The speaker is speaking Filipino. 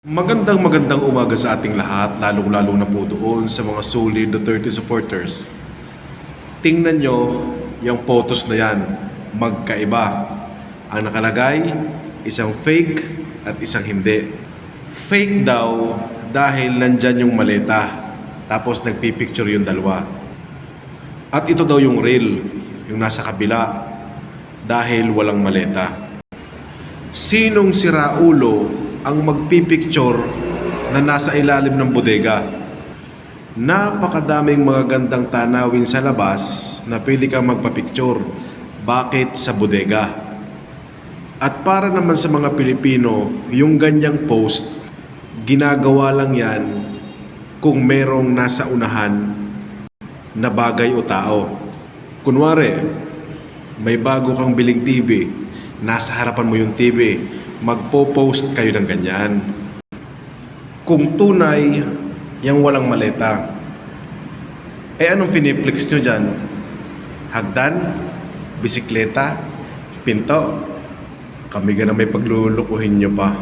Magandang umaga sa ating lahat, lalong-lalo na po doon sa mga solid Duterte supporters. Tingnan nyo yung photos na yan, magkaiba. Ang nakalagay, isang fake at isang hindi. Fake daw dahil nandyan yung maleta, tapos nagpipicture yung dalawa. At ito daw yung real, yung nasa kabila, dahil walang maleta. Sinong si Raulo ang magpipicture na nasa ilalim ng bodega? Napakadaming mga gandang tanawin sa labas na pwede kang magpapicture. Bakit sa bodega? At para naman sa mga Pilipino, yung ganyang post, ginagawa lang yan kung merong nasa unahan na bagay o tao. Kunwari, may bago kang biling TV, nasa harapan mo yung TV, magpo-post kayo ng ganyan. Kung tunay, yung walang maleta, anong piniflex nyo dyan? Hagdan? Bisikleta? Pinto? Kami ganang may paglulukuhin nyo pa.